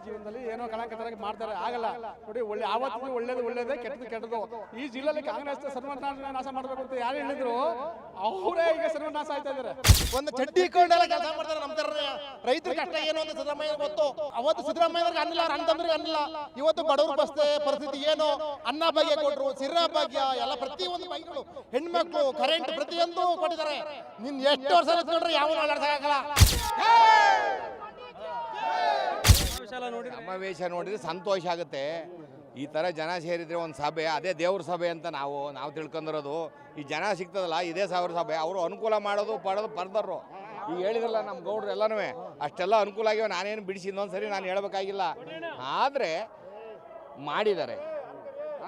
ಜೀವನದಲ್ಲಿ ಏನೋ ಕಳಂಕತರಾಗಿ ಮಾಡ್ತಾರೆ, ಆಗಲ್ಲ ನೋಡಿ. ಆವತ್ತಿಗೆ ಒಳ್ಳೇದೇ ಕೆಟ್ಟದ್ದು. ಈ ಜಿಲ್ಲೆಯಲ್ಲಿ ಕಾಂಗ್ರೆಸ್ ಸರ್ವನಾಶ ಮಾಡಬೇಕು ಅಂತ ಯಾರು ಹೇಳಿದ್ರು ಅವರೇ ಈಗ ಸರ್ವನಾಶ ಆಯ್ತಾ ಇದ್ದಾರೆ. ಒಂದು ಚಡ್ಡಿ ಇಟ್ಕೊಂಡೆಲ್ಲ ಕೆಲಸ ಮಾಡ್ತಾರೆ. ನಮ್ಮ ತರ ರೈತರ ಕಷ್ಟ ಏನು ಅಂತ ಸಿದ್ದರಾಮಯ್ಯ ಗೊತ್ತು. ಅವತ್ತು ಸಿದ್ದರಾಮಯ್ಯವ್ರಿಗೆ ಅನ್ನಿಲ್ಲ, ಅವ್ರ ಅಣ್ಣತಮ್ಮರಿಗೆ ಅನ್ನಿಲ್ಲ. ಇವತ್ತು ಬಡವ್ರ ಪರಿಸ್ಥಿತಿ ಏನು, ಅನ್ನ ಭಾಗ್ಯ ಕೊಟ್ಟರು, ಸಿರ ಭಾಗ್ಯ ಎಲ್ಲ ಪ್ರತಿಯೊಂದು ಭಾಗ್ಯಗಳು, ಹೆಣ್ಮಕ್ಳು, ಕರೆಂಟ್ ಪ್ರತಿಯೊಂದು ಕೊಟ್ಟಿದ್ದಾರೆ. ನಿನ್ ಎಷ್ಟು ವರ್ಷ ಎತ್ಕೊಂಡ್ರೆ ಯಾವ ಮಾತಾಡ್ಸಕ್ಕಾಗಲ್ಲ. ಸಮಾವೇಶ ನೋಡಿದ್ರೆ ಸಂತೋಷ ಆಗುತ್ತೆ. ಈ ಥರ ಜನ ಸೇರಿದರೆ ಒಂದು ಸಭೆ, ಅದೇ ದೇವ್ರ ಸಭೆ ಅಂತ ನಾವು ತಿಳ್ಕೊಂಡಿರೋದು. ಈ ಜನ ಸಿಗ್ತದಲ್ಲ, ಇದೇ ಸಾವಿರ ಸಭೆ. ಅವರು ಅನುಕೂಲ ಮಾಡೋದು ಪಡೆದರು. ಈಗ ಹೇಳಿದ್ರಲ್ಲ ನಮ್ಮ ಗೌಡ್ರು ಎಲ್ಲನೂ ಅಷ್ಟೆಲ್ಲ ಅನುಕೂಲ ಆಗಿವೆ. ನಾನೇನು ಬಿಡಿಸಿ ಇನ್ನೊಂದ್ಸರಿ ನಾನು ಹೇಳಬೇಕಾಗಿಲ್ಲ. ಆದರೆ ಮಾಡಿದ್ದಾರೆ.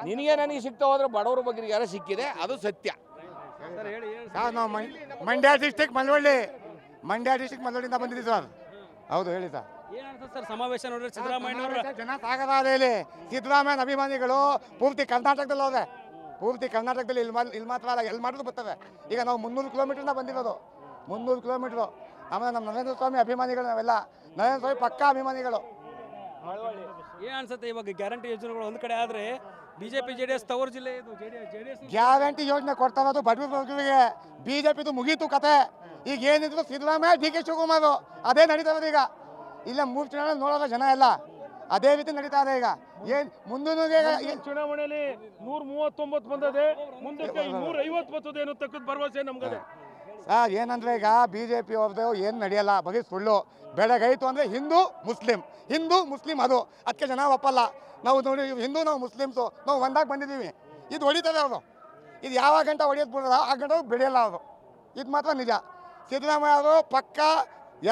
ನಿನಗೆ ನನಗೆ ಸಿಗ್ತಾ ಹೋದ್ರೆ ಬಡವ್ರ ಬಗ್ಗೆ ಯಾರು ಸಿಕ್ಕಿದೆ, ಅದು ಸತ್ಯ. ನಾವು ಮಂಡ್ಯ ಡಿಸ್ಟಿಕ್ ಮಳವಳ್ಳಿಯಿಂದ ಬಂದಿದ್ದೀವಿ ಸರ್. ಹೌದು ಹೇಳಿ ಸರ್. ಸರ್ ಸಮಾವೇಶ ನೋಡಿದ್ರೆ ಸಿದ್ದರಾಮಯ್ಯ ಜನ ಸಾಗದಾರೆ. ಇಲ್ಲಿ ಸಿದ್ದರಾಮಯ್ಯನ ಅಭಿಮಾನಿಗಳು ಪೂರ್ತಿ ಕರ್ನಾಟಕದಲ್ಲಿ ಹೋದೆ. ಪೂರ್ತಿ ಕರ್ನಾಟಕದಲ್ಲಿ ಇಲ್ಲಿ ಮಾತ್ರ ಅಲ್ಲ, ಎಲ್ಲಿ ಮಾಡಿದ್ರು ಬರ್ತವೆ. ಈಗ ನಾವು 300 ಕಿಲೋಮೀಟರ್ನ ಬಂದಿರೋದು. 300 ಕಿಲೋಮೀಟ್ರು. ಆಮೇಲೆ ನಮ್ಮ ನರೇಂದ್ರ ಸ್ವಾಮಿ ಅಭಿಮಾನಿಗಳು ನಾವೆಲ್ಲ. ನರೇಂದ್ರ ಸ್ವಾಮಿ ಪಕ್ಕಾ ಅಭಿಮಾನಿಗಳು. ಏನ್ ಅನ್ಸುತ್ತೆ ಇವಾಗ ಗ್ಯಾರಂಟಿ ಯೋಜನೆಗಳು ಒಂದ್ ಕಡೆ ಆದ್ರೆ ಬಿಜೆಪಿ ಜೆಡಿಎಸ್ ತವರು ಜಿಲ್ಲೆ ಇದು ಜೆಡಿಎಸ್ ಗ್ಯಾರಂಟಿ ಯೋಜನೆ ಕೊಡ್ತಾ ಇರೋದು ಬಡವರಿಗೆ. ಬಿಜೆಪಿದು ಮುಗೀತು ಕತೆ. ಈಗ ಏನಿದ್ರು ಸಿದ್ದರಾಮಯ್ಯ, ಡಿ.ಕೆ. ಶಿವಕುಮಾರ್ ಅದೇ ನಡೀತಾ ಇರೋದು. ಈಗ ಇಲ್ಲ 3 ಚುನಾವಣೆ ನೋಡೋದ ಜನ ಎಲ್ಲ ಅದೇ ರೀತಿ ನಡೀತಾ ಇದೆ. ಈಗ ಏನ್ ಮುಂದಿನ ಚುನಾವಣೆಯಲ್ಲಿ 139 ಬಂದದೆ, ಮುಂದಕ್ಕೆ 150 ಬರ್ತದೆ ಅನ್ನೋ ತಕ್ಕದ ಭರವಸೆ ನಮ್ಗದೆ. ಸರ್ ಏನಂದ್ರೆ ಈಗ ಬಿಜೆಪಿ ಅವ್ರದ್ದು ಏನು ನಡೆಯಲ್ಲ, ಬರೀ ಸುಳ್ಳು. ಬೆಳಗಾಯಿತು ಅಂದರೆ ಹಿಂದೂ ಮುಸ್ಲಿಂ ಅದು. ಅದಕ್ಕೆ ಜನ ಒಪ್ಪಲ್ಲ. ನಾವು ನೋಡಿ ಹಿಂದೂ, ನಾವು ಮುಸ್ಲಿಮ್ಸು, ನಾವು ಒಂದಾಗಿ ಬಂದಿದ್ದೀವಿ. ಇದು ಹೊಡಿತದೆ ಅವರು. ಇದು ಯಾವಾಗ ಗಂಟ ಹೊಡಿಯೋದು ಬಿಡೋಲ್ಲ, ಆ ಗಂಟ ಬೆಳೆಯಲ್ಲ ಅವರು. ಇದು ಮಾತ್ರ ನಿಜ. ಸಿದ್ದರಾಮಯ್ಯ ಅವರು ಪಕ್ಕ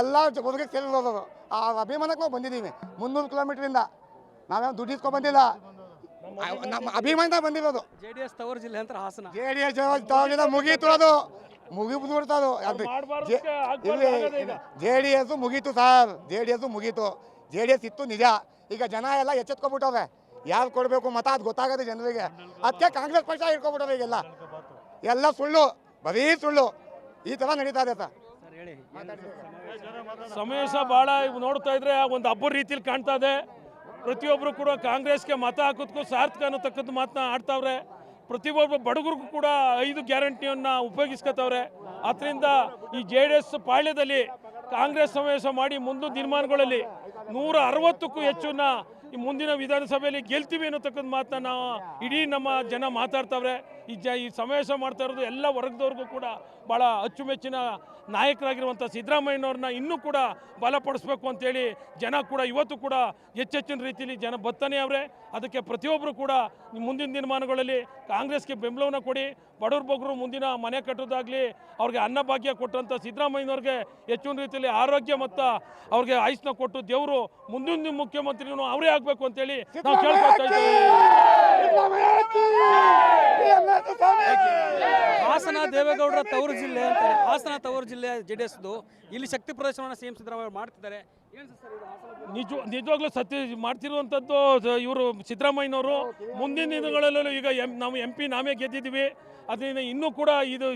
ಎಲ್ಲ ಒದಗಿಗೆ ಸೇರಿರೋದು. ಆ ಅಭಿಮಾನಕ್ಕೆ ನಾವು ಬಂದಿದ್ದೀವಿ 300 ಕಿಲೋಮೀಟ್ರಿಂದ. ನಾವೇನು ದುಡ್ಡು ಇಸ್ಕೊಂಡು ಬಂದಿಲ್ಲ, ನಮ್ಮ ಅಭಿಮಾನದ ಬಂದಿರೋದು. ಜೆಡಿಎಸ್ ತವರು ಜಿಲ್ಲೆ ಅಂತ ಹಾಸನ. ಜೆಡಿಎಸ್ ತವರಿಂದ ಮುಗೀತು, ಅದು ಮುಗಿಬಿಡ್ತದು. ಜೆಡಿಎಸ್ ಮುಗೀತು ಸರ್, ಜೆಡಿಎಸ್ ಮುಗೀತು. ಜೆಡಿಎಸ್ ಇತ್ತು ನಿಜ. ಈಗ ಜನ ಎಲ್ಲ ಎಚ್ಚೆತ್ಕೊಬಿಟ್ಟವ್ರೆ. ಯಾರು ಕೊಡಬೇಕು ಮತ ಅದು ಗೊತ್ತಾಗದೆ ಜನರಿಗೆ. ಅದಕ್ಕೆ ಕಾಂಗ್ರೆಸ್ ಪಕ್ಷ ಹಿಡ್ಕೊಬಿಟ್ಟವ್ರೆ. ಈಗೆಲ್ಲ ಎಲ್ಲ ಸುಳ್ಳು, ಬರೀ ಸುಳ್ಳು. ಈ ಥರ ನಡೀತಾ ಇದೆ ಸರ್. ಸಮಾವೇಶ ಭಾಳ ನೋಡ್ತಾ ಇದ್ರೆ ಒಂದು ಹಬ್ಬದ ರೀತಿಯಲ್ಲಿ ಕಾಣ್ತಾ ಇದೆ. ಪ್ರತಿಯೊಬ್ಬರು ಕೂಡ ಕಾಂಗ್ರೆಸ್ಗೆ ಮತ ಹಾಕೋದಕ್ಕೂ ಸಾರ್ಥಕ ಅನ್ನೋತಕ್ಕದ್ದು ಮಾತನ್ನ ಆಡ್ತಾವ್ರೆ. ಪ್ರತಿಯೊಬ್ಬ ಬಡಗರಿಗೂ ಕೂಡ 5 ಗ್ಯಾರಂಟಿಯನ್ನು ಉಪಯೋಗಿಸ್ಕೊತವ್ರೆ. ಅದರಿಂದ ಈ ಜೆಡಿಎಸ್ ಪಾಳ್ಯದಲ್ಲಿ ಕಾಂಗ್ರೆಸ್ ಸಮಾವೇಶ ಮಾಡಿ ಮುಂದಿನ ದಿನಮಾನಗಳಲ್ಲಿ 160ಕ್ಕೂ ಹೆಚ್ಚನ್ನ ಈ ಮುಂದಿನ ವಿಧಾನಸಭೆಯಲ್ಲಿ ಗೆಲ್ತೀವಿ ಅನ್ನೋತಕ್ಕಂಥ ಮಾತನ್ನ ನಾವು ಇಡೀ ನಮ್ಮ ಜನ ಮಾತಾಡ್ತಾವ್ರೆ. ಈ ಸಮಾವೇಶ ಮಾಡ್ತಾ ಇರೋದು ಎಲ್ಲ ವರ್ಗದವ್ರಿಗೂ ಕೂಡ ಭಾಳ ಅಚ್ಚುಮೆಚ್ಚಿನ ನಾಯಕರಾಗಿರುವಂಥ ಸಿದ್ದರಾಮಯ್ಯನವ್ರನ್ನ ಇನ್ನೂ ಕೂಡ ಬಲಪಡಿಸ್ಬೇಕು ಅಂತೇಳಿ ಜನ ಕೂಡ ಇವತ್ತು ಕೂಡ ಹೆಚ್ಚೆಚ್ಚಿನ ರೀತಿಯಲ್ಲಿ ಜನ ಬತ್ತನೆ ಅವರೇ. ಅದಕ್ಕೆ ಪ್ರತಿಯೊಬ್ಬರು ಕೂಡ ಮುಂದಿನ ದಿನಮಾನಗಳಲ್ಲಿ ಕಾಂಗ್ರೆಸ್ಗೆ ಬೆಂಬಲವನ್ನು ಕೊಡಿ. ಬಡವ್ರ ಬಗ್ಗರು ಮುಂದಿನ ಮನೆ ಕಟ್ಟೋದಾಗಲಿ, ಅವ್ರಿಗೆ ಅನ್ನಭಾಗ್ಯ ಕೊಟ್ಟಂಥ ಸಿದ್ದರಾಮಯ್ಯನವ್ರಿಗೆ ಹೆಚ್ಚಿನ ರೀತಿಯಲ್ಲಿ ಆರೋಗ್ಯ ಮತ್ತು ಅವ್ರಿಗೆ ಆಯುಷ್ನ ಕೊಟ್ಟು ದೇವರು ಮುಂದಿನ ಮುಖ್ಯಮಂತ್ರಿನೂ ಅವರೇ ಆಗಬೇಕು ಅಂತೇಳಿ ನಾವು ಕೇಳ್ಕೊಳ್ತಾ ಇದ್ದೀವಿ. ಹಾಸನ ದೇವೇಗೌಡರ ತವರು ಜಿಲ್ಲೆ ಅಂತಾರೆ. ಹಾಸನ ತವರು ಜಿಲ್ಲೆ ಜೆಡಿಎಸ್ದು. ಇಲ್ಲಿ ಶಕ್ತಿ ಪ್ರದರ್ಶನವನ್ನು ಸಿಎಂ ಸಿದ್ದರಾಮಯ್ಯ ಮಾಡ್ತಿದ್ದಾರೆ. ನಿಜವಾಗ್ಲೂ ಸತ್ಯ ಮಾಡ್ತಿರುವಂಥದ್ದು ಇವರು ಸಿದ್ದರಾಮಯ್ಯನವರು. ಮುಂದಿನ ದಿನಗಳಲ್ಲೂ ಈಗ ನಾವು MP ನಾವೇ ಗೆದ್ದಿದ್ದೀವಿ. ಅದರಿಂದ ಇನ್ನೂ ಕೂಡ ಇದು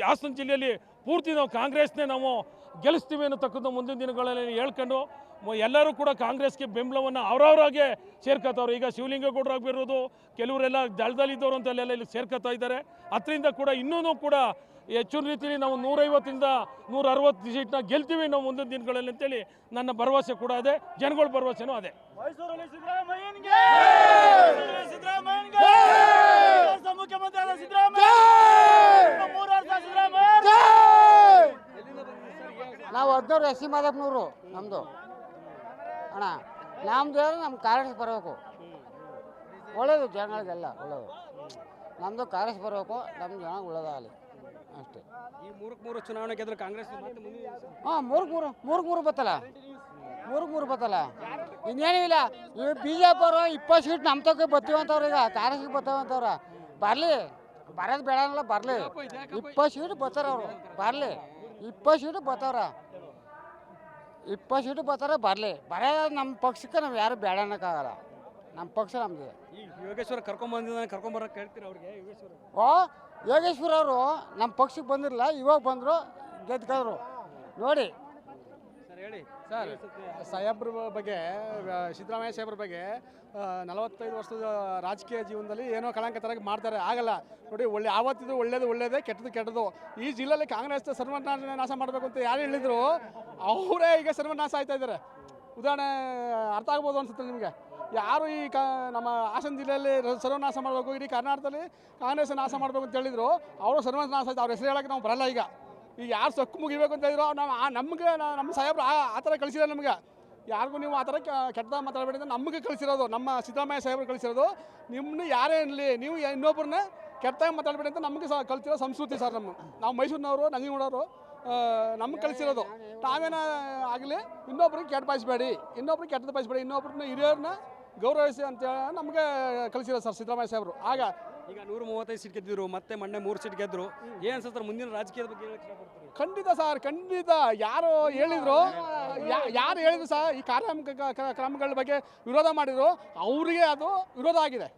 ಹಾಸನ ಜಿಲ್ಲೆಯಲ್ಲಿ ಪೂರ್ತಿ ನಾವು ಕಾಂಗ್ರೆಸ್ನೇ ನಾವು ಗೆಲ್ಲಿಸ್ತೀವಿ ಅನ್ನೋತಕ್ಕಂಥ ಮುಂದಿನ ದಿನಗಳಲ್ಲಿ ಹೇಳ್ಕೊಂಡು ಎಲ್ಲರೂ ಕೂಡ ಕಾಂಗ್ರೆಸ್ಗೆ ಬೆಂಬಲವನ್ನು ಅವರವರಾಗೆ ಸೇರ್ಕೊತವ್ರು. ಈಗ ಶಿವಲಿಂಗೇಗೌಡರು ಆಗಿರೋದು, ಕೆಲವರೆಲ್ಲ ದಳದಲ್ಲಿದ್ದವರು ಅಂತೆಲ್ಲ ಇಲ್ಲಿ ಸೇರ್ಕೊತಾ ಇದ್ದಾರೆ. ಅದರಿಂದ ಕೂಡ ಇನ್ನೂ ಕೂಡ ಹೆಚ್ಚಿನ ರೀತಿಯಲ್ಲಿ ನಾವು 150ರಿಂದ 160 ಸೀಟ್ನ ಗೆಲ್ತೀವಿ ನಾವು ಮುಂದಿನ ದಿನಗಳಲ್ಲಿ ಅಂತೇಳಿ ನನ್ನ ಭರವಸೆ ಕೂಡ ಇದೆ. ಜನಗಳ ಭರವಸೆನೂ ಅದೇ. ನಾವು 19 ಎಸ್ ಸಿ ಮಾದಪ್ಪನವರು. ನಮ್ಮದು ಅಣ್ಣ, ನಮ್ಮದು ನಮ್ಮ ಕಾಂಗ್ರೆಸ್ ಬರಬೇಕು. ಒಳ್ಳೇದು ಜನಗಳಿಗೆಲ್ಲ ಒಳ್ಳೇದು. ನಮ್ಮದು ಕಾಂಗ್ರೆಸ್ ಬರಬೇಕು, ನಮ್ಮ ಜನ ಒಳ್ಳೇದಾಗಲಿ ಅಷ್ಟೇ. ಈ 3 ಚುನಾವಣೆ ಗೆದ್ರೆ ಕಾಂಗ್ರೆಸ್ ಹಾಂ 3 ಬತ್ತಲ್ಲ, 3 ಬತ್ತಲ್ಲ. ಇನ್ನೇನೂ ಇಲ್ಲ. ಇವು BJP ಅವರು 20 ಸೀಟ್ ನಮ್ಮ ತಕ್ಕ ಬರ್ತೀವಂತವ್ರು. ಈಗ ಕಾಂಗ್ರೆಸ್ಗೆ ಬರ್ತಾವಂತವ್ರ. ಬರಲಿ, ಬರೋದು ಬೇಡ ಅನ್ನಲ್ಲ, ಬರಲಿ. 20 ಸೀಟ್ ಬರ್ತಾರ ಅವರು, ಬರಲಿ. 20 ಸೀಟು ಬರ್ತಾವ್ರ, 20 ಸೀಟು ಬರ್ತಾರೆ, ಬರಲಿ. ಬರೋದು ನಮ್ಮ ಪಕ್ಷಕ್ಕೆ ನಾವು ಯಾರು ಬೇಡ ಅನ್ನೋಕ್ಕಾಗಲ್ಲ. ನಮ್ಮ ಪಕ್ಷ ನಮ್ಮದು. ಯೋಗೇಶ್ವರ ಕರ್ಕೊಂಬರಕ್ಕೆ ಹೇಳ್ತೀರ ಅವ್ರಿಗೆ? ಯೋಗೇಶ್ವರ ಅವರು ನಮ್ಮ ಪಕ್ಷಕ್ಕೆ ಬಂದಿರಲಿಲ್ಲ, ಇವಾಗ ಬಂದರು, ಗೆದ್ದರು ನೋಡಿ. ಹೇಳಿ ಸರ್ ಸಾಹೇಬ್ರ ಬಗ್ಗೆ ಸಿದ್ದರಾಮಯ್ಯ ಸಾಹೇಬ್ರ ಬಗ್ಗೆ 45 ವರ್ಷದ ರಾಜಕೀಯ ಜೀವನದಲ್ಲಿ ಏನೋ ಕಳಂಕ ಥರ ಮಾಡ್ತಾರೆ ಆಗಲ್ಲ ನೋಡಿ. ಆವತ್ತಿದ್ದು ಒಳ್ಳೇದೇ ಕೆಟ್ಟದ್ದು. ಈ ಜಿಲ್ಲೆಯಲ್ಲಿ ಕಾಂಗ್ರೆಸ್ ಸರ್ವನಾಶ ಮಾಡಬೇಕು ಅಂತ ಯಾರು ಹೇಳಿದ್ರು ಅವರೇ ಈಗ ಸರ್ವನಾಶ ಆಯ್ತಾ ಇದ್ದಾರೆ. ಉದಾಹರಣೆ ಅರ್ಥ ಆಗ್ಬೋದು ಅನ್ಸುತ್ತೆ ನಿಮಗೆ. ಯಾರು ಈ ನಮ್ಮ ಹಾಸನ ಜಿಲ್ಲೆಯಲ್ಲಿ ಸರ್ವನಾಶ ಮಾಡಬೇಕು, ಇಡೀ ಕರ್ನಾಟಕದಲ್ಲಿ ಕಾಂಗ್ರೆಸ್ ನಾಶ ಮಾಡಬೇಕು ಅಂತ ಹೇಳಿದ್ರು ಅವರು ಸರ್ವನಾಶ ಆಯ್ತು. ಅವ್ರ ಹೆಸರು ಹೇಳೋಕ್ಕೆ ನಾವು ಬರಲ್ಲ. ಈಗ ಯಾರು ಸೊಕ್ಕು ಮುಗಿಬೇಕು ಅಂತ ಹೇಳಿದ್ರು ನಮಗೆ ನಮ್ಮ ಸಾಹೇಬ್ರು ಆ ಥರ ಕಳಿಸಿದ್ದಾರೆ. ನಮಗೆ ಯಾರಿಗೂ ನೀವು ಆ ಥರ ಕೆಟ್ಟ ಮಾತಾಡಬೇಡಿ ಅಂತ ನಮಗೆ ಕಳಿಸಿರೋದು, ನಮ್ಮ ಸಿದ್ದರಾಮಯ್ಯ ಸಾಹೇಬ್ರು ಕಳಿಸಿರೋದು. ನಿಮ್ಮನ್ನ ಯಾರೇ ಇರಲಿ ನೀವು ಇನ್ನೊಬ್ಬರನ್ನ ಕೆಟ್ಟಾಗಿ ಮಾತಾಡಬೇಡಿ ಅಂತ ನಮಗೆ ಕಲಿಸಿರೋ ಸಂಸ್ಕೃತಿ ಸರ್. ನಾವು ಮೈಸೂರಿನವರು, ನಂಜನಗೂಡವರು ನಮ್ಗೆ ಕಲಿಸಿರೋದು. ನಾವೇನ ಆಗಲಿ ಇನ್ನೊಬ್ರಿಗೆ ಕೆಟ್ಟ ಬಯಸಬೇಡಿ, ಇನ್ನೊಬ್ರಿಗೆ ಕೆಟ್ಟದ್ದು ಬಯಸಬೇಡಿ, ಇನ್ನೊಬ್ರನ್ನ ಹಿರಿಯರನ್ನ ಗೌರವಿಸಿ ಅಂತೇಳಿ ನಮಗೆ ಕಲಿಸಿರೋದು ಸರ್ ಸಿದ್ದರಾಮಯ್ಯ ಸಾಹೇಬರು. ಆಗ ಈಗ 135 ಸೀಟ್ ಗೆದ್ದಿದ್ರು, ಮತ್ತೆ ಮೊನ್ನೆ 3 ಸೀಟ್ ಗೆದ್ರು. ಏನು ಅನ್ಸುತ್ತೆ ಮುಂದಿನ ರಾಜಕೀಯದ ಬಗ್ಗೆ ಹೇಳಕ್ಕೆ ಇಷ್ಟಪಡ್ತೀರಿ? ಖಂಡಿತ ಸರ್, ಖಂಡಿತ. ಯಾರು ಹೇಳಿದ್ರು ಸರ್ ಈ ಕ್ರಮಗಳ ಬಗ್ಗೆ ವಿರೋಧ ಮಾಡಿದ್ರು ಅವರಿಗೆ ಅದು ವಿರೋಧ ಆಗಿದೆ.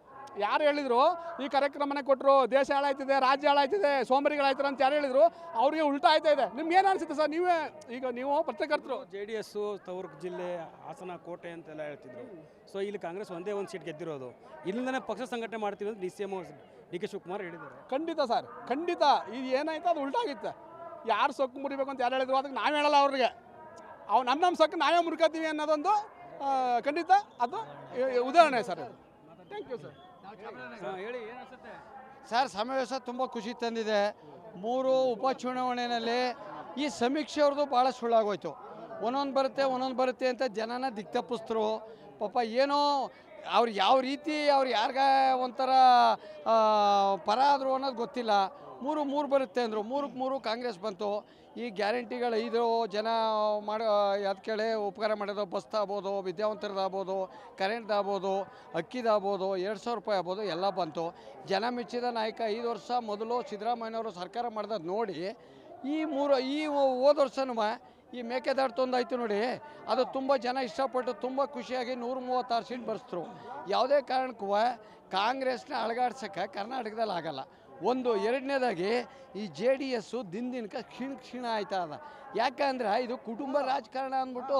ಯಾರು ಹೇಳಿದ್ರು ಈ ಕಾರ್ಯಕ್ರಮನ ಕೊಟ್ಟರು ದೇಶ ಹಾಳಾಯ್ತಿದೆ, ರಾಜ್ಯ ಹಾಳಾಯ್ತಿದೆ, ಸೋಂಬರಿಗಳಾಯ್ತಾರೆ ಅಂತ ಯಾರು ಹೇಳಿದ್ರು ಅವರಿಗೆ ಉಲ್ಟಾ ಆಯ್ತಾ ಇದೆ. ನಿಮ್ಗೆ ಏನು ಅನಿಸುತ್ತೆ ಸರ್? ನೀವು ಪತ್ರಕರ್ತರು. JDS ತವರು ಜಿಲ್ಲೆ ಹಾಸನ ಕೋಟೆ ಅಂತೆಲ್ಲ ಹೇಳ್ತಿದ್ರು. ಸೊ ಇಲ್ಲಿ ಕಾಂಗ್ರೆಸ್ ಒಂದೇ ಒಂದು ಸೀಟ್ ಗೆದ್ದಿರೋದು. ಇಲ್ಲಿಂದನೇ ಪಕ್ಷ ಸಂಘಟನೆ ಮಾಡ್ತೀವಿ ಅಂತ DCM DK ಶಿವಕುಮಾರ್ ಹೇಳಿದ್ದಾರೆ. ಖಂಡಿತ ಸರ್, ಖಂಡಿತ. ಇದು ಏನಾಯ್ತು ಅದು ಉಲ್ಟಾ ಆಗಿತ್ತು. ಯಾರು ಸೊಕ್ಕು ಮುರಿಬೇಕು ಅಂತ ಯಾರು ಹೇಳಿದ್ರು ಅದಕ್ಕೆ ನಾವು ಹೇಳಲ್ಲ ಅವ್ರಿಗೆ. ನಮ್ಮ ಸೊಕ್ಕು ನಾವೇ ಮುರ್ಕೋತೀವಿ ಅನ್ನೋದೊಂದು ಖಂಡಿತ ಅದು ಉದಾಹರಣೆ ಸರ್. Thank you sir. ಹೇಳಿ ಏನು ಅನ್ಸುತ್ತೆ ಸರ್? ಸಮಾವೇಶ ತುಂಬ ಖುಷಿ ತಂದಿದೆ. 3 ಉಪಚುನಾವಣೆಯಲ್ಲಿ ಈ ಸಮೀಕ್ಷೆ ಅವ್ರದ್ದು ಭಾಳ ಸುಳ್ಳಾಗೋಯ್ತು. ಒಂದೊಂದು ಬರುತ್ತೆ ಅಂತ ಜನನ ದಿಕ್ತಪ್ಪಿಸ್ತರು. ಪಾಪ ಏನೋ ಅವ್ರು ಯಾವ ರೀತಿ ಅವ್ರು ಯಾರಿಗ ಒಂಥರ ಪರ ಆದರು ಅನ್ನೋದು ಗೊತ್ತಿಲ್ಲ. 3 ಬರುತ್ತೆ ಅಂದರು, 3 ಕಾಂಗ್ರೆಸ್ ಬಂತು. ಈ ಗ್ಯಾರಂಟಿಗಳು 5 ಜನ ಮಾಡೋ ಅದು ಕೇಳಿ ಉಪಕಾರ ಮಾಡೋದು, ಬಸ್ದಾಗ್ಬೋದು, ವಿದ್ಯಾವಂತರದಾಗ್ಬೋದು, ಕರೆಂಟ್ದಾಗ್ಬೋದು, ಅಕ್ಕಿದಾಗ್ಬೋದು, 2,000 ರೂಪಾಯಿ ಆಗ್ಬೋದು, ಎಲ್ಲ ಬಂತು. ಜನ ಮೆಚ್ಚಿದ ನಾಯಕ 5 ವರ್ಷ ಮೊದಲು ಸಿದ್ದರಾಮಯ್ಯನವರು ಸರ್ಕಾರ ಮಾಡಿದ ನೋಡಿ ಈ ಹೋದ ವರ್ಷನೂ ಈ ಮೇಕೆದಾಟು ತಂದಾಯ್ತು ನೋಡಿ, ಅದು ತುಂಬ ಜನ ಇಷ್ಟಪಟ್ಟು ತುಂಬ ಖುಷಿಯಾಗಿ 136 ಸೀಟ್ ಬರ್ಸಿದ್ರು. ಯಾವುದೇ ಕಾರಣಕ್ಕೂ ಕಾಂಗ್ರೆಸ್ನ ಅಳಗಾಡ್ಸೋಕ್ಕೆ ಕರ್ನಾಟಕದಲ್ಲಿ ಆಗಲ್ಲ. ಒಂದು. ಎರಡನೇದಾಗಿ ಈ JDS ದಿನಕ್ಕೆ ಕ್ಷೀಣ ಆಯ್ತಾ ಅದ. ಯಾಕಂದ್ರೆ ಇದು ಕುಟುಂಬ ರಾಜಕಾರಣ ಅಂದ್ಬಿಟ್ಟು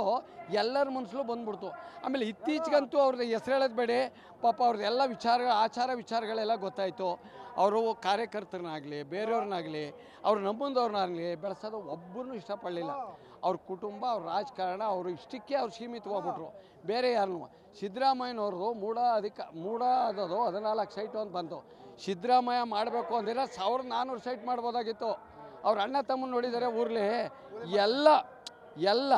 ಎಲ್ಲರ ಮನಸ್ಸಲ್ಲೂ ಬಂದ್ಬಿಡ್ತು. ಆಮೇಲೆ ಇತ್ತೀಚೆಗಂತೂ ಅವ್ರದ್ದು ಹೆಸರು ಹೇಳೋದು ಬೇಡ, ಪಾಪ ಅವ್ರದ್ದು ಎಲ್ಲ ಆಚಾರ ವಿಚಾರಗಳೆಲ್ಲ ಗೊತ್ತಾಯಿತು. ಅವರು ಕಾರ್ಯಕರ್ತರನ್ನಾಗಲಿ ಬೇರೆಯವ್ರನ್ನಾಗಲಿ ಅವ್ರು ನಂಬಂದವ್ರನ್ನಾಗಲಿ ಬೆಳೆಸೋದು ಒಬ್ಬರನ್ನೂ ಇಷ್ಟಪಡಲಿಲ್ಲ. ಅವ್ರ ಕುಟುಂಬ, ಅವ್ರ ರಾಜಕಾರಣ, ಅವರು ಇಷ್ಟಕ್ಕೆ ಅವ್ರು ಸೀಮಿತವಾಗ್ಬಿಟ್ರು. ಬೇರೆ ಯಾರನ್ನೂ. ಸಿದ್ದರಾಮಯ್ಯನವ್ರದ್ದು ಮೂಡ ಆದದು 14 ಸೈಟು ಅಂತ ಬಂತು. ಸಿದ್ದರಾಮಯ್ಯ ಮಾಡಬೇಕು ಅಂದಿದ್ರೆ 1400 ಸೈಟ್ ಮಾಡ್ಬೋದಾಗಿತ್ತು. ಅವ್ರ ಅಣ್ಣ ತಮ್ಮನ ನೋಡಿದರೆ ಊರ್ಲಿ ಎಲ್ಲ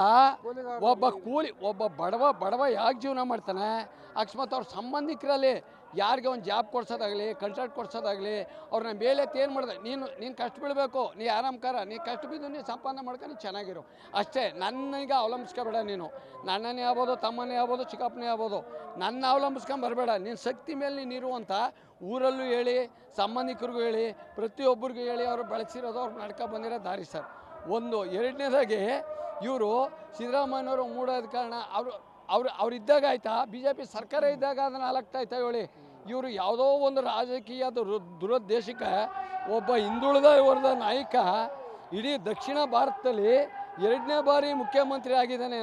ಒಬ್ಬ ಬಡವ ಯಾಕೆ ಜೀವನ ಮಾಡ್ತಾನೆ? ಅಕಸ್ಮಾತ್ ಅವ್ರ ಸಂಬಂಧಿಕರಲ್ಲಿ ಯಾರಿಗೆ ಒಂದು ಜಾಬ್ ಕೊಡ್ಸೋದಾಗಲಿ, ಕಾಂಟ್ರಾಕ್ಟ್ ಕೊಡ್ಸೋದಾಗಲಿ, ಅವ್ರನ್ನ ಮೇಲೆತ್ತಿ ಏನು ಮಾಡಿದೆ, ನೀನು ಕಷ್ಟ ಬೀಳಬೇಕು, ನೀ ಆರಾಮ್ಕಾರ, ನೀ ಕಷ್ಟ ಬಿದ್ದು ನೀನು ಸಂಪಾದನೆ ಮಾಡ್ಕೊಂಡು ಚೆನ್ನಾಗಿರು ಅಷ್ಟೇ. ನನ್ನೀಗ ಅವಲಂಬಿಸ್ಕೊಬೇಡ. ನೀನು ನನ್ನನೇ ಆಗ್ಬೋದು, ತಮ್ಮನೇ ಆಗ್ಬೋದು, ಚಿಕ್ಕಪ್ಪನೇ ಆಗ್ಬೋದು, ನನ್ನ ಅವಲಂಬಿಸ್ಕೊಂಡು ಬರಬೇಡ. ನೀನು ಶಕ್ತಿ ಮೇಲೆ ನೀನು ಇರು ಅಂತ ಊರಲ್ಲೂ ಹೇಳಿ, ಸಂಬಂಧಿಕರಿಗೂ ಹೇಳಿ, ಪ್ರತಿಯೊಬ್ಬರಿಗೂ ಹೇಳಿ ಅವರು ಬೆಳೆಸಿರೋದು, ಅವ್ರು ನಡ್ಕೊ ಬಂದಿರೋ ದಾರಿ ಸರ್. ಒಂದು. ಎರಡನೇದಾಗಿ ಇವರು ಸಿದ್ದರಾಮಯ್ಯನವರು ಮೂಡೋದ ಕಾರಣ ಅವ್ರು ಇದ್ದಾಗ ಆಯ್ತಾ, BJP ಸರ್ಕಾರ ಇದ್ದಾಗ ಅದನ್ನು ಅಲಗ್ತಾಯ್ತಾ ಹೇಳಿ. ಇವರು ಯಾವುದೋ ಒಂದು ರಾಜಕೀಯ ದುರುದ್ದೇಶಕ್ಕೆ ಒಬ್ಬ ಹಿಂದುಳಿದ ವರ್ಗದ ನಾಯಕ ಇಡೀ ದಕ್ಷಿಣ ಭಾರತದಲ್ಲಿ 2ನೇ ಬಾರಿ ಮುಖ್ಯಮಂತ್ರಿ ಆಗಿದ್ದಾನೆ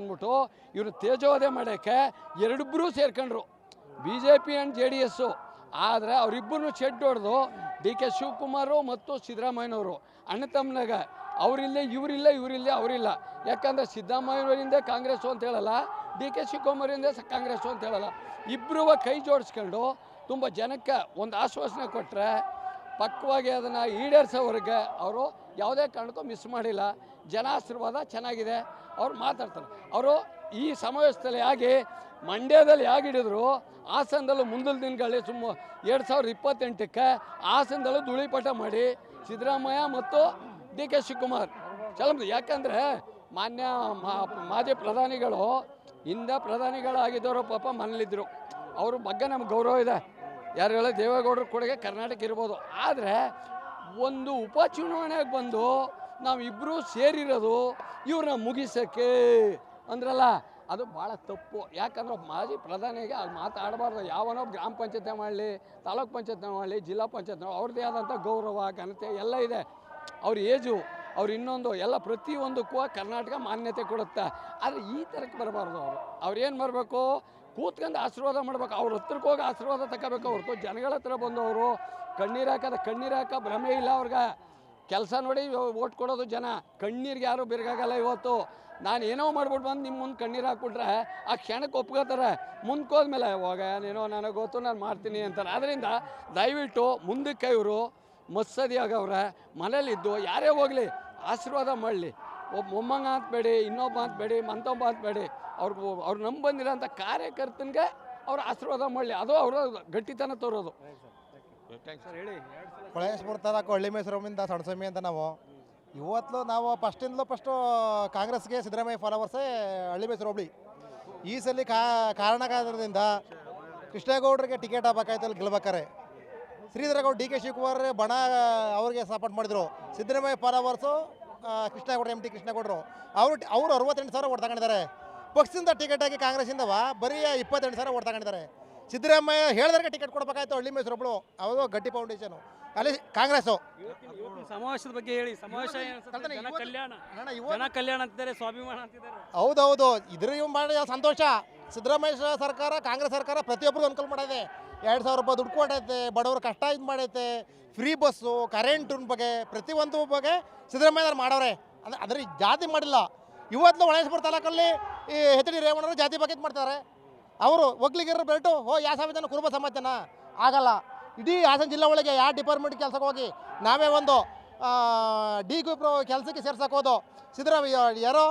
ಅಂದ್ಬಿಟ್ಟು ಇವರು ತೇಜೋವಧೆ ಮಾಡೋಕ್ಕೆ ಎರಡಿಬ್ಬರೂ ಸೇರ್ಕೊಂಡ್ರು, BJP ಆ್ಯಂಡ್ JDS. ಆದರೆ ಅವರಿಬ್ಬರನ್ನು ಶೆಡ್ ಹೊಡೆದು DK ಶಿವಕುಮಾರು ಮತ್ತು ಸಿದ್ದರಾಮಯ್ಯನವರು ಅಣ್ಣ ತಮ್ಮನಾಗ ಇವರಿಲ್ಲ ಅವರಿಲ್ಲ. ಯಾಕಂದರೆ ಸಿದ್ದರಾಮಯ್ಯನವರಿಂದ ಕಾಂಗ್ರೆಸ್ಸು ಅಂತ ಹೇಳಲ್ಲ, DK ಶಿವಕುಮಾರಿಂದ ಕಾಂಗ್ರೆಸ್ಸು ಅಂತ ಹೇಳಲ್ಲ. ಇಬ್ಬರೂ ಕೈ ಜೋಡಿಸ್ಕೊಂಡು ತುಂಬ ಜನಕ್ಕೆ ಒಂದು ಆಶ್ವಾಸನೆ ಕೊಟ್ಟರೆ ಪಕ್ವಾಗಿ ಅದನ್ನು ಈಡೇರಿಸೋವರೆಗೆ ಅವರು ಯಾವುದೇ ಕಾರಣಕ್ಕೂ ಮಿಸ್ ಮಾಡಿಲ್ಲ. ಜನ ಆಶೀರ್ವಾದ ಚೆನ್ನಾಗಿದೆ. ಅವ್ರು ಮಾತಾಡ್ತಾರೆ. ಅವರು ಈ ಸಮಾವೇಶದಲ್ಲಿ ಮಂಡ್ಯದಲ್ಲಿ ಹಿಡಿದ್ರು, ಹಾಸನದಲ್ಲೂ ಮುಂದಿನ ದಿನಗಳಲ್ಲಿ 2028ಕ್ಕೆ ಹಾಸನದಲ್ಲೂ ಧೂಳಿಪಟ ಮಾಡಿ ಸಿದ್ದರಾಮಯ್ಯ ಮತ್ತು DK ಶಿವಕುಮಾರ್ ಯಾಕಂದರೆ ಮಾಜಿ ಪ್ರಧಾನಿಗಳು ಹಿಂದೆ ಪ್ರಧಾನಿಗಳಾಗಿದ್ದವರು ಪಾಪ ಮನೇಲಿದ್ದರು. ಅವ್ರ ಬಗ್ಗೆ ನಮ್ಗೆ ಗೌರವ ಇದೆ. ಯಾರು ಹೇಳೋ ದೇವೇಗೌಡರು ಕೊಡುಗೆ ಕರ್ನಾಟಕ ಇರ್ಬೋದು. ಆದರೆ ಒಂದು ಉಪಚುನಾವಣೆಗೆ ಬಂದು ನಾವಿಬ್ಬರೂ ಸೇರಿರೋದು ಇವ್ರನ್ನ ಮುಗಿಸೋಕ್ಕೆ ಅಂದ್ರಲ್ಲ, ಅದು ಭಾಳ ತಪ್ಪು. ಯಾಕಂದ್ರೆ ಮಾಜಿ ಪ್ರಧಾನಿಗೆ ಅಲ್ಲಿ ಮಾತಾಡಬಾರ್ದು. ಯಾವನೋ ಗ್ರಾಮ ಪಂಚಾಯತ್ ಮಾಡಲಿ, ತಾಲೂಕ್ ಪಂಚಾಯತ್ ಮಾಡಲಿ, ಜಿಲ್ಲಾ ಪಂಚಾಯತ್ ಅವ್ರದ್ದೇ ಆದಂಥ ಗೌರವ ಘನತೆ ಎಲ್ಲ ಇದೆ. ಅವ್ರ ಏಜು ಅವ್ರು ಇನ್ನೊಂದು ಎಲ್ಲ ಪ್ರತಿಯೊಂದಕ್ಕೂ ಕರ್ನಾಟಕ ಮಾನ್ಯತೆ ಕೊಡುತ್ತೆ. ಆದರೆ ಈ ಥರಕ್ಕೆ ಬರಬಾರ್ದು. ಅವ್ರೇನು ಬರಬೇಕು, ಕೂತ್ಕೊಂಡು ಆಶೀರ್ವಾದ ಮಾಡ್ಬೇಕು, ಅವ್ರ ಹತ್ರಕ್ಕೆ ಹೋಗಿ ಆಶೀರ್ವಾದ ತಗೋಬೇಕು ಹೊರತು ಜನಗಳ ಹತ್ರ ಬಂದು ಅವರು ಕಣ್ಣೀರು ಹಾಕ ಭ್ರಮೆ ಇಲ್ಲ ಅವ್ರಿಗೆ. ಕೆಲಸ ನೋಡಿ ಓಟ್ ಕೊಡೋದು ಜನ. ಕಣ್ಣೀರಿಗೆ ಯಾರು ಬಿರ್ಗಾಗಲ್ಲ. ಇವತ್ತು ನಾನು ಏನೋ ಮಾಡ್ಬಿಟ್ಟು ಬಂದು ನಿಮ್ಮ ಮುಂದೆ ಕಣ್ಣೀರು ಹಾಕ್ಬಿಟ್ರೆ ಆ ಕ್ಷಣಕ್ಕೆ ಒಪ್ಕೋತಾರೆ. ಮುಂದಕ್ಕೆ ಹೋದ್ಮೇಲೆ ಹೋಗ ನೀನೋ ನನಗೆ ಗೊತ್ತು ನಾನು ಮಾಡ್ತೀನಿ ಅಂತಾರೆ. ಆದ್ದರಿಂದ ದಯವಿಟ್ಟು ಮುಂದಕ್ಕೆ ಇವರು ಮತ್ಸದಿಯಾಗವ್ರೆ. ಮನೇಲಿದ್ದು ಯಾರೇ ಹೋಗಲಿ ಆಶೀರ್ವಾದ ಮಾಡಲಿ. ಒಬ್ಬ ಮೊಮ್ಮಂಗ ಅಂತಬೇಡಿ, ಇನ್ನೊಬ್ಬ ಅಂತಬೇಡಿ, ಮಂತೊಬ್ಬ ಅಂತಬೇಡಿ. ಅವ್ರು ನಂಬಿ ಬಂದಿರೋಂಥ ಕಾರ್ಯಕರ್ತನಿಗೆ ಅವ್ರು ಆಶೀರ್ವಾದ ಮಾಡಲಿ. ಅದು ಅವರ ಗಟ್ಟಿತನ ತೋರೋದು. ಹೊಳೇಶ್ಪುರ ತಾಲೂಕು ಹಳ್ಳಿ ಮೈಸೂರಿಂದ ಸಣ್ಣ ಅಂತ ನಾವು ಫಸ್ಟು ಕಾಂಗ್ರೆಸ್ಗೆ ಸಿದ್ದರಾಮಯ್ಯ ಫಾಲೋವರ್ಸೇ ಹಳ್ಳಿ ಮೈಸೂರು ಹೋಬಳಿ. ಈ ಸಲ ಕಾರಣದಿಂದ ಕೃಷ್ಣೇಗೌಡರಿಗೆ ಟಿಕೆಟ್ ಆಗ್ಬೇಕಾಯ್ತು, ಅಲ್ಲಿ ಗೆಲ್ಬೇಕಾರೆ ಶ್ರೀಧರಗೌಡ ಡಿ ಕೆ ಶಿವಕುಮಾರ್ ಬಣ ಅವ್ರಿಗೆ ಸಪೋರ್ಟ್ ಮಾಡಿದ್ರು. ಸಿದ್ದರಾಮಯ್ಯ ಫಾಲೋವರ್ಸು ಕೃಷ್ಣೇಗೌಡ MT ಕೃಷ್ಣೇಗೌಡರು ಅವರು 68,000 ಓಟ್ ತಗೊಂಡಿದ್ದಾರೆ. ಪಕ್ಷದಿಂದ ಟಿಕೆಟ್ ಆಗಿ ಕಾಂಗ್ರೆಸ್ಸಿಂದವ ಬರೀ 28,000 ಓಟ್ ತಗೊಂಡಿದ್ದಾರೆ. ಸಿದ್ದರಾಮಯ್ಯ ಹೇಳಿದ್ರೆ ಟಿಕೆಟ್ ಕೊಡಬೇಕಾಯ್ತು ಹಳ್ಳಿ ಮೈಸೂರು ಒಬ್ಬಳು. ಅವರು ಗಟ್ಟಿ ಫೌಂಡೇಶನು ಅಲ್ಲಿ ಕಾಂಗ್ರೆಸ್ಸು. ಸಮಾವೇಶದ ಬಗ್ಗೆ ಹೇಳಿ. ಸಮಾವೇಶ ಜನ ಕಲ್ಯಾಣ ಅಂತಿದ್ದಾರೆ, ಸ್ವಾಭಿಮಾನ ಅಂತಿದ್ದಾರೆ. ಹೌದೌದು, ಇದ್ರ ಮಾಡಿ ಸಂತೋಷ. ಸಿದ್ದರಾಮಯ್ಯ ಸರ್ಕಾರ, ಕಾಂಗ್ರೆಸ್ ಸರ್ಕಾರ ಪ್ರತಿಯೊಬ್ಬರಿಗೂ ಅನುಕೂಲ ಮಾಡಿದೆ. 2,000 ರೂಪಾಯಿ ದುಡ್ಡು ಕೊಟ್ಟೈತೆ, ಬಡವ್ರ ಕಷ್ಟ ಇದು ಮಾಡೈತೆ, ಫ್ರೀ ಬಸ್ಸು, ಕರೆಂಟಿನ ಬಗ್ಗೆ ಪ್ರತಿಯೊಂದು ಬಗ್ಗೆ ಸಿದ್ದರಾಮಯ್ಯವ್ರು ಮಾಡವ್ರೆ. ಅದ್ರ ಜಾತಿ ಮಾಡಿಲ್ಲ. ಇವತ್ತು ಹೊಳೇಶ್ಪುರ ತಾಲೂಕಲ್ಲಿ ಈ HD ರೇವಣ್ಣರು ಜಾತಿ ಬಗ್ಗೆ ಇದು ಮಾಡ್ತಾರೆ. ಅವರು ಒಗ್ಲಿಗಿರೋ ಬೆಲ್ಟು ಯಾವ ಸಮಾಜನ ಕುರುಬ ಸಮಾಜನ ಆಗಲ್ಲ. ಇಡೀ ಹಾಸನ ಜಿಲ್ಲೆ ಒಳಗೆ ಯಾವ ಡಿಪಾರ್ಟ್ಮೆಂಟ್ ಕೆಲಸಕ್ಕೆ ಹೋಗಿ ನಾವೇ ಒಂದು ಡಿ ಗ್ರೂಪ್ ಕೆಲಸಕ್ಕೆ ಸೇರ್ಸೋಕೋದು ಸಿದ್ದರಾಮಯ್ಯ ಯಾರೋ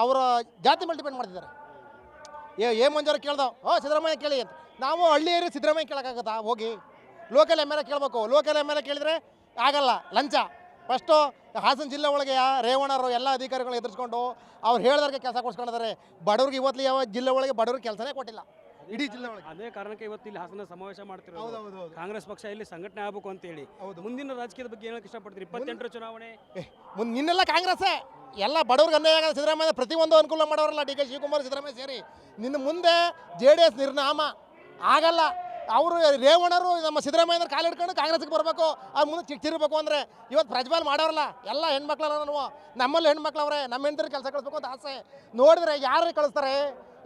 ಅವರ ಜಾತಿ ಮೇಲೆ ಡಿಪೆಂಡ್ ಮಾಡ್ತಿದ್ದಾರೆ. ಮಂಜಾರ ಕೇಳ್ದೋ ಸಿದ್ದರಾಮಯ್ಯ ಕೇಳಿ ಅಂತ. ನಾವು ಹಳ್ಳಿಯರು ಸಿದ್ದರಾಮಯ್ಯ ಕೇಳೋಕ್ಕಾಗತ್ತಾ? ಹೋಗಿ ಲೋಕಲ್ MLA ಕೇಳಬೇಕು. ಲೋಕಲ್ MLA ಕೇಳಿದರೆ ಆಗಲ್ಲ, ಲಂಚ. ಫಸ್ಟು ಹಾಸನ ಜಿಲ್ಲೆ ಒಳಗೆ ರೇವಣ್ಣರು ಎಲ್ಲ ಅಧಿಕಾರಿಗಳು ಎದುರಿಸ್ಕೊಂಡು ಅವ್ರು ಹೇಳಿದಾಗೆ ಕೆಲಸ ಕೊಡ್ಸ್ಕೊಂಡಿದ್ದಾರೆ. ಬಡವ್ರಿಗೆ ಇವತ್ತು ಯಾವ ಜಿಲ್ಲೆ ಒಳಗೆ ಬಡವ್ರಿಗೆ ಕೆಲಸನೇ ಕೊಟ್ಟಿಲ್ಲ ಇಡೀ ಜಿಲ್ಲೆ ಒಳಗೆ. ಅದೇ ಕಾರಣಕ್ಕೆ ಇವತ್ತು ಇಲ್ಲಿ ಹಾಸನ ಸಮಾವೇಶ ಮಾಡ್ತಿರೋದು. ಕಾಂಗ್ರೆಸ್ ಪಕ್ಷ ಇಲ್ಲಿ ಸಂಘಟನೆ ಆಗಬೇಕು ಅಂತ ಹೇಳಿ. ಮುಂದಿನ ರಾಜಕೀಯದ ಬಗ್ಗೆ ಹೇಳಕ್ಕೆ ಇಷ್ಟಪಡ್ತೀರಿ? 28ರ ಚುನಾವಣೆ ನಿನ್ನೆಲ್ಲ ಕಾಂಗ್ರೆಸ್ಸೇ ಎಲ್ಲ ಬಡವ್ರಿಗೆ ಅನ್ಯಾಯ ಆಗೋದು. ಸಿದ್ದರಾಮಯ್ಯ ಪ್ರತಿಯೊಂದು ಅನುಕೂಲ ಮಾಡೋರಲ್ಲ. ಡಿ ಕೆ ಶಿವಕುಮಾರ್ ಸಿದ್ದರಾಮಯ್ಯ ಸೇರಿ. ನಿನ್ನ ಮುಂದೆ JDS ನಿರ್ನಾಮ ಆಗಲ್ಲ. ಅವರು ರೇವಣ್ಣರು ನಮ್ಮ ಸಿದ್ದರಾಮಯ್ಯನ ಕಾಲು ಹಿಡ್ಕೊಂಡು ಕಾಂಗ್ರೆಸ್ಗೆ ಬರಬೇಕು, ಆ ಮುಂದೆ ಚಿಟ್ಟಿರ್ಬೇಕು ಅಂದರೆ ಇವತ್ತು ಪ್ರಜ್ವಲ್ ಮಾಡೋರಲ್ಲ. ಎಲ್ಲ ಹೆಣ್ಮಕ್ಳಲ್ಲ. ನಮ್ಮಲ್ಲಿ ಹೆಣ್ಮಕ್ಳವ್ರೆ, ನಮ್ಮ ಹೆಣ್ತಿರು ಕೆಲಸ ಕಳಿಸ್ಬೇಕು ಅಂತ ಆಸೆ. ನೋಡಿದ್ರೆ ಯಾರು ಕಳಿಸ್ತಾರೆ?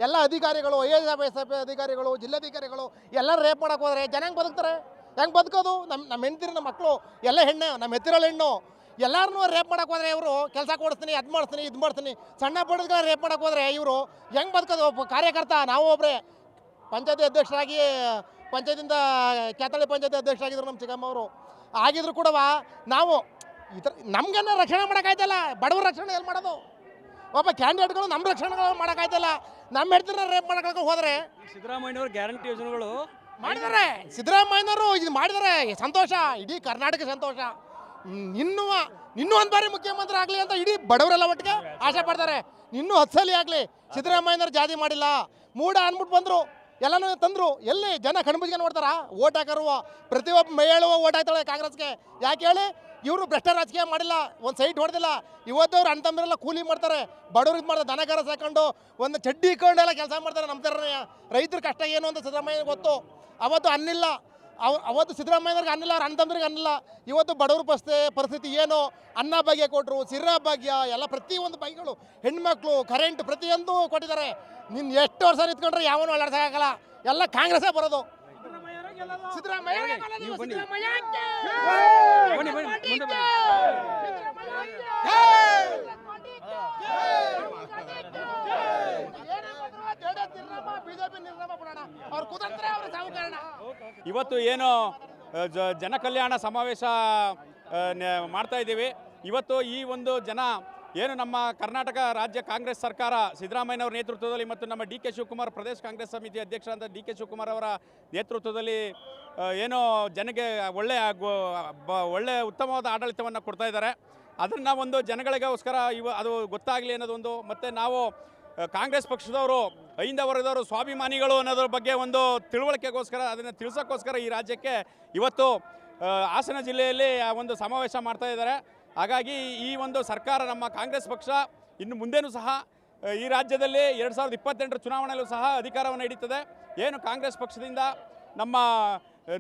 ಎಲ್ಲ ಅಧಿಕಾರಿಗಳು, IAS ಅಧಿಕಾರಿಗಳು, ಜಿಲ್ಲಾಧಿಕಾರಿಗಳು ಎಲ್ಲರೂ ರೇಪ್ ಮಾಡೋಕೆ ಹೋದರೆ ಜನ ಹೆಂಗೆ ಬದುಕ್ತಾರೆ? ಹೆಂಗೆ ಬದುಕೋದು? ನಮ್ಮ ಹೆಣ್ತಿರು, ನಮ್ಮ ಮಕ್ಕಳು ಎಲ್ಲ ಹೆಣ್ಣು, ನಮ್ಮ ಎತ್ತಿರಲ್ಲ ಹೆಣ್ಣು. ಎಲ್ಲರನ್ನೂ ರೇಪ್ ಮಾಡೋಕೆ ಹೋದರೆ ಇವರು ಕೆಲಸ ಕೊಡಿಸ್ತೀನಿ, ಅದು ಮಾಡ್ತೀನಿ, ಇದು ಮಾಡ್ತೀನಿ. ಸಣ್ಣ ಪುಟ್ಟಗಳ ರೇಪ್ ಮಾಡೋಕೆ ಹೋದರೆ ಇವರು ಹೆಂಗೆ ಬದುಕೋದು? ಒಬ್ಬ ಕಾರ್ಯಕರ್ತ ನಾವು ಒಬ್ಬರೇ ಪಂಚಾಯತಿ ಅಧ್ಯಕ್ಷರಾಗಿ, ಪಂಚಾಯತಿಂದ ಕ್ಯಾತಳ್ಳಿ ಪಂಚಾಯತಿ ಅಧ್ಯಕ್ಷರಾಗಿದ್ರು ನಮ್ಮ ಚಿಕ್ಕಮ್ಮ ಅವರು. ಆಗಿದ್ರು ಕೂಡ ನಾವು ಈ ಥರ ನಮ್ಗನ್ನ ರಕ್ಷಣೆ ಮಾಡೋಕ್ಕಾಯ್ತಲ್ಲ. ಬಡವ್ರ ರಕ್ಷಣೆ ಎಲ್ಲಿ ಮಾಡೋದು? ಒಬ್ಬ ಕ್ಯಾಂಡಿಡೇಟ್ಗಳು ನಮ್ಮ ರಕ್ಷಣೆಗಳು ಮಾಡೋಕ್ಕಾಯ್ತಲ್ಲ. ನಮ್ಮ ಹೆಡ್ತಿರ ರೇಪ್ ಮಾಡೋಕೆ ಹೋದರೆ ಸಿದ್ದರಾಮಯ್ಯನವರು ಗ್ಯಾರಂಟಿ ಯೋಜನೆಗಳು ಮಾಡಿದ್ದಾರೆ. ಸಿದ್ದರಾಮಯ್ಯನವರು ಇದು ಮಾಡಿದ್ದಾರೆ, ಸಂತೋಷ. ಇಡೀ ಕರ್ನಾಟಕ ಸಂತೋಷ. ಇನ್ನೂ ಒಂದು ಬಾರಿ ಮುಖ್ಯಮಂತ್ರಿ ಆಗಲಿ ಅಂತ ಇಡೀ ಬಡವರೆಲ್ಲ ಒಟ್ಟಿಗೆ ಆಸೆ ಪಡ್ತಾರೆ. ಇನ್ನೂ 10 ಸಲ ಆಗಲಿ. ಸಿದ್ದರಾಮಯ್ಯನವರು ಜಾತಿ ಮಾಡಿಲ್ಲ, ಮೂಡ ಅಂದ್ಬಿಟ್ಟು ಬಂದರು, ಎಲ್ಲನೂ ತಂದರು. ಎಲ್ಲಿ ಜನ ಕಣ್ಮುಚ್ಕೊಂಡು ನೋಡ್ತಾರ? ಓಟ್ ಹಾಕರುವ ಪ್ರತಿಯೊಬ್ಬ ಮಹಿಳೆಯೂ ಓಟ್ ಹಾಕ್ತಾಳೆ ಕಾಂಗ್ರೆಸ್ಗೆ. ಯಾಕೆ ಹೇಳಿ? ಇವರು ಭ್ರಷ್ಟ ರಾಜಕೀಯ ಮಾಡಿಲ್ಲ, ಒಂದು ಸೈಟ್ ಹೊಡೆದಿಲ್ಲ. ಇವತ್ತವ್ರು ಅಣ್ಣ ತಮ್ಮರೆಲ್ಲ ಕೂಲಿ ಮಾಡ್ತಾರೆ, ಬಡವ್ರಿಗೆ ಮಾಡ್ತಾರೆ, ದನಗಾರ ಸಾಕೊಂಡು ಒಂದು ಚಡ್ಡಿ ಇಕ್ಕೊಂಡೆಲ್ಲ ಕೆಲಸ ಮಾಡ್ತಾರೆ. ನಮ್ಮ ಥರ ರೈತರ ಕಷ್ಟ ಏನು ಅಂತ ಸಿದ್ದರಾಮಯ್ಯ ಗೊತ್ತು. ಅವತ್ತು ಅನ್ನಿಲ್ಲ, ಅವತ್ತು ಸಿದ್ದರಾಮಯ್ಯವ್ರಿಗೆ ಅನ್ನಿಲ್ಲ, ಅವ್ರ ಅಣ್ಣ ತಮ್ಮರಿಗೆ ಅನ್ನಿಲ್ಲ. ಇವತ್ತು ಬಡವ್ರ ಪರಿಸ್ಥಿತಿ ಏನು? ಅನ್ನ ಭಾಗ್ಯ ಕೊಟ್ಟರು, ಸಿರ್ರಾ ಭಾಗ್ಯ ಎಲ್ಲ ಪ್ರತಿಯೊಂದು ಭಾಗ್ಯಗಳು, ಹೆಣ್ಮಕ್ಳು, ಕರೆಂಟ್ ಪ್ರತಿಯೊಂದು ಕೊಟ್ಟಿದ್ದಾರೆ. ನಿನ್ನ ಎಷ್ಟು ವರ್ಷ ನಿಂತ್ಕೊಂಡ್ರೆ ಯಾವನು ಅಲ್ಲಾಡ್ಸೋಕ್ಕಾಗಲ್ಲ. ಎಲ್ಲ ಕಾಂಗ್ರೆಸ್ಸೇ ಬರೋದು. ಇವತ್ತು ಏನು ಜನ ಕಲ್ಯಾಣ ಸಮಾವೇಶ ಮಾಡ್ತಾ ಇದ್ದೀವಿ. ಇವತ್ತು ಈ ಒಂದು ಜನ ಏನು ನಮ್ಮ ಕರ್ನಾಟಕ ರಾಜ್ಯ ಕಾಂಗ್ರೆಸ್ ಸರ್ಕಾರ ಸಿದ್ದರಾಮಯ್ಯನವರ ನೇತೃತ್ವದಲ್ಲಿ ಮತ್ತು ನಮ್ಮ ಡಿ ಕೆ ಶಿವಕುಮಾರ್ ಪ್ರದೇಶ ಕಾಂಗ್ರೆಸ್ ಸಮಿತಿ ಅಧ್ಯಕ್ಷರಾದ ಡಿ ಕೆ ಶಿವಕುಮಾರ್ ಅವರ ನೇತೃತ್ವದಲ್ಲಿ ಏನು ಜನಕ್ಕೆ ಒಳ್ಳೆ ಉತ್ತಮವಾದ ಆಡಳಿತವನ್ನು ಕೊಡ್ತಾ ಇದ್ದಾರೆ. ಅದನ್ನು ಒಂದು ಜನಗಳಿಗೋಸ್ಕರ ಅದು ಗೊತ್ತಾಗಲಿ ಅನ್ನೋದೊಂದು. ಮತ್ತು ನಾವು ಕಾಂಗ್ರೆಸ್ ಪಕ್ಷದವರು, ಅಹಿಂದ ವರ್ಗದವರು ಸ್ವಾಭಿಮಾನಿಗಳು ಅನ್ನೋದ್ರ ಬಗ್ಗೆ ಒಂದು ತಿಳುವಳಿಕೆಗೋಸ್ಕರ, ಅದನ್ನು ತಿಳಿಸೋಕ್ಕೋಸ್ಕರ ಈ ರಾಜ್ಯಕ್ಕೆ ಇವತ್ತು ಹಾಸನ ಜಿಲ್ಲೆಯಲ್ಲಿ ಒಂದು ಸಮಾವೇಶ ಮಾಡ್ತಾ ಇದ್ದಾರೆ. ಹಾಗಾಗಿ ಈ ಒಂದು ಸರ್ಕಾರ, ನಮ್ಮ ಕಾಂಗ್ರೆಸ್ ಪಕ್ಷ ಇನ್ನು ಮುಂದೇನೂ ಸಹ ಈ ರಾಜ್ಯದಲ್ಲಿ 2028ರ ಚುನಾವಣೆಯಲ್ಲೂ ಸಹ ಅಧಿಕಾರವನ್ನು ಹಿಡಿತದೆ. ಏನು ಕಾಂಗ್ರೆಸ್ ಪಕ್ಷದಿಂದ ನಮ್ಮ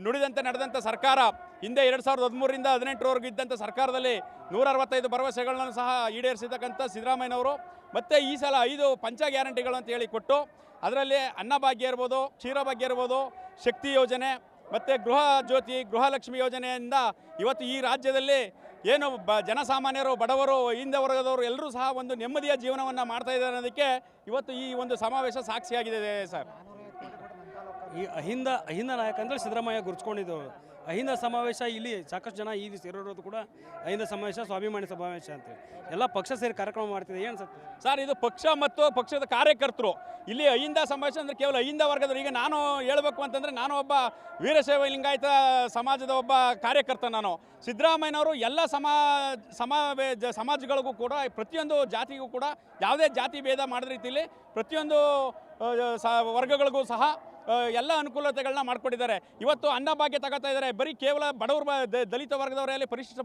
ನುಡಿದಂತೆ ನಡೆದಂಥ ಸರ್ಕಾರ ಹಿಂದೆ 2013ರಿಂದ 18ರವರೆಗೂ ಇದ್ದಂಥ ಸರ್ಕಾರದಲ್ಲಿ 165 ಭರವಸೆಗಳನ್ನು ಸಹ ಈಡೇರಿಸಿರ್ತಕ್ಕಂಥ ಸಿದ್ದರಾಮಯ್ಯನವರು ಮತ್ತೆ ಈ ಸಲ 5 ಪಂಚ ಗ್ಯಾರಂಟಿಗಳು ಅಂತ ಹೇಳಿ ಕೊಟ್ಟು ಅದರಲ್ಲಿ ಅನ್ನಭಾಗ್ಯ ಇರ್ಬೋದು, ಕ್ಷೀರಭಾಗ್ಯ ಇರ್ಬೋದು, ಶಕ್ತಿ ಯೋಜನೆ ಮತ್ತು ಗೃಹ ಜ್ಯೋತಿ, ಗೃಹಲಕ್ಷ್ಮಿ ಯೋಜನೆಯಿಂದ ಇವತ್ತು ಈ ರಾಜ್ಯದಲ್ಲಿ ಏನು ಜನಸಾಮಾನ್ಯರು, ಬಡವರು, ಹಿಂದ ವರ್ಗದವರು ಎಲ್ಲರೂ ಸಹ ಒಂದು ನೆಮ್ಮದಿಯ ಜೀವನವನ್ನು ಮಾಡ್ತಾ ಇದ್ದಾರೆ ಅನ್ನೋದಕ್ಕೆ ಇವತ್ತು ಈ ಒಂದು ಸಮಾವೇಶ ಸಾಕ್ಷಿಯಾಗಿದೆ ಸರ್. ಈ ಅಹಿಂದ ನಾಯಕ ಅಂದರೆ ಸಿದ್ದರಾಮಯ್ಯ ಗುರುತಿಸ್ಕೊಂಡಿದ್ದವರು. ಅಹಿಂದ ಸಮಾವೇಶ ಇಲ್ಲಿ ಸಾಕಷ್ಟು ಜನ ಈ ಸೇರಿರೋದು ಕೂಡ ಅಹಿಂದ ಸಮಾವೇಶ, ಸ್ವಾಭಿಮಾನಿ ಸಮಾವೇಶ ಅಂತ ಎಲ್ಲ ಪಕ್ಷ ಸೇರಿ ಕಾರ್ಯಕ್ರಮ ಮಾಡ್ತಿದೆ. ಏನು ಸರ್ ಇದು ಪಕ್ಷ ಮತ್ತು ಪಕ್ಷದ ಕಾರ್ಯಕರ್ತರು ಇಲ್ಲಿ ಅಹಿಂದ ಸಮಾವೇಶ ಅಂದರೆ ಕೇವಲ ಅಹಿಂದ ವರ್ಗದವರು. ಈಗ ನಾನು ಹೇಳಬೇಕು ಅಂತಂದರೆ ನಾನು ಒಬ್ಬ ವೀರಶೈವ ಲಿಂಗಾಯತ ಸಮಾಜದ ಒಬ್ಬ ಕಾರ್ಯಕರ್ತ. ನಾನು ಸಿದ್ದರಾಮಯ್ಯನವರು ಎಲ್ಲ ಸಮಾಜಗಳಿಗೂ ಕೂಡ ಪ್ರತಿಯೊಂದು ಜಾತಿಗೂ ಕೂಡ ಯಾವುದೇ ಜಾತಿ ಭೇದ ಮಾಡಿದ ರೀತಿಯಲ್ಲಿ ಪ್ರತಿಯೊಂದು ವರ್ಗಗಳಿಗೂ ಸಹ ಎಲ್ಲ ಅನುಕೂಲತೆಗಳನ್ನ ಮಾಡಿಕೊಟ್ಟಿದ್ದಾರೆ. ಇವತ್ತು ಅನ್ನಭಾಗ್ಯ ತಗೋತಾ ಇದ್ದಾರೆ. ಬರೀ ಕೇವಲ ಬಡವರು, ದಲಿತ ವರ್ಗದವರಲ್ಲಿ ಪರಿಶಿಷ್ಟ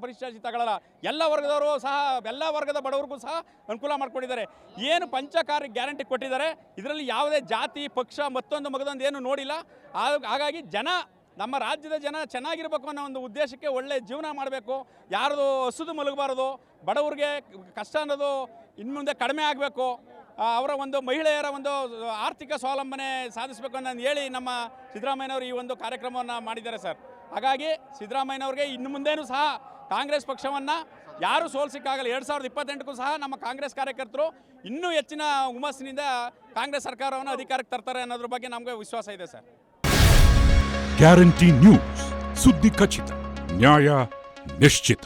ತಗೊಳ್ಳಲ್ಲ, ಎಲ್ಲ ವರ್ಗದವರು ಸಹ, ಎಲ್ಲ ವರ್ಗದ ಬಡವರಿಗೂ ಸಹ ಅನುಕೂಲ ಮಾಡಿಕೊಟ್ಟಿದ್ದಾರೆ. ಏನು ಪಂಚಕಾರ್ಯ ಗ್ಯಾರಂಟಿ ಕೊಟ್ಟಿದ್ದಾರೆ, ಇದರಲ್ಲಿ ಯಾವುದೇ ಜಾತಿ, ಪಕ್ಷ, ಮತ್ತೊಂದು ಏನು ನೋಡಿಲ್ಲ. ಹಾಗಾಗಿ ನಮ್ಮ ರಾಜ್ಯದ ಜನ ಚೆನ್ನಾಗಿರ್ಬೇಕು ಅನ್ನೋ ಒಂದು ಉದ್ದೇಶಕ್ಕೆ ಒಳ್ಳೆ ಜೀವನ ಮಾಡಬೇಕು, ಯಾರ್ದು ಹಸುದು ಮಲಗಬಾರ್ದು, ಬಡವರಿಗೆ ಕಷ್ಟ ಅನ್ನೋದು ಇನ್ನು ಮುಂದೆ ಕಡಿಮೆ ಆಗಬೇಕು, ಅವರ ಒಂದು ಮಹಿಳೆಯರ ಒಂದು ಆರ್ಥಿಕ ಸ್ವಾವಲಂಬನೆ ಸಾಧಿಸಬೇಕು ಅನ್ನೋದು ಹೇಳಿ ನಮ್ಮ ಸಿದ್ದರಾಮಯ್ಯನವರು ಈ ಒಂದು ಕಾರ್ಯಕ್ರಮವನ್ನು ಮಾಡಿದ್ದಾರೆ ಸರ್. ಹಾಗಾಗಿ ಸಿದ್ದರಾಮಯ್ಯನವ್ರಿಗೆ ಇನ್ನು ಮುಂದೇನೂ ಸಹ ಕಾಂಗ್ರೆಸ್ ಪಕ್ಷವನ್ನು ಯಾರೂ ಸೋಲಿಸೋಕ್ಕಾಗಲ್ಲ. 2028ಕ್ಕೂ ಸಹ ನಮ್ಮ ಕಾಂಗ್ರೆಸ್ ಕಾರ್ಯಕರ್ತರು ಇನ್ನೂ ಹೆಚ್ಚಿನ ಹುಮ್ಮಸ್ಸಿನಿಂದ ಕಾಂಗ್ರೆಸ್ ಸರ್ಕಾರವನ್ನು ಅಧಿಕಾರಕ್ಕೆ ತರ್ತಾರೆ ಅನ್ನೋದ್ರ ಬಗ್ಗೆ ನಮಗೆ ವಿಶ್ವಾಸ ಇದೆ ಸರ್. ಗ್ಯಾರಂಟಿ ನ್ಯೂಸ್, ಸುದ್ದಿ ಖಚಿತ, ನ್ಯಾಯ ನಿಶ್ಚಿತ.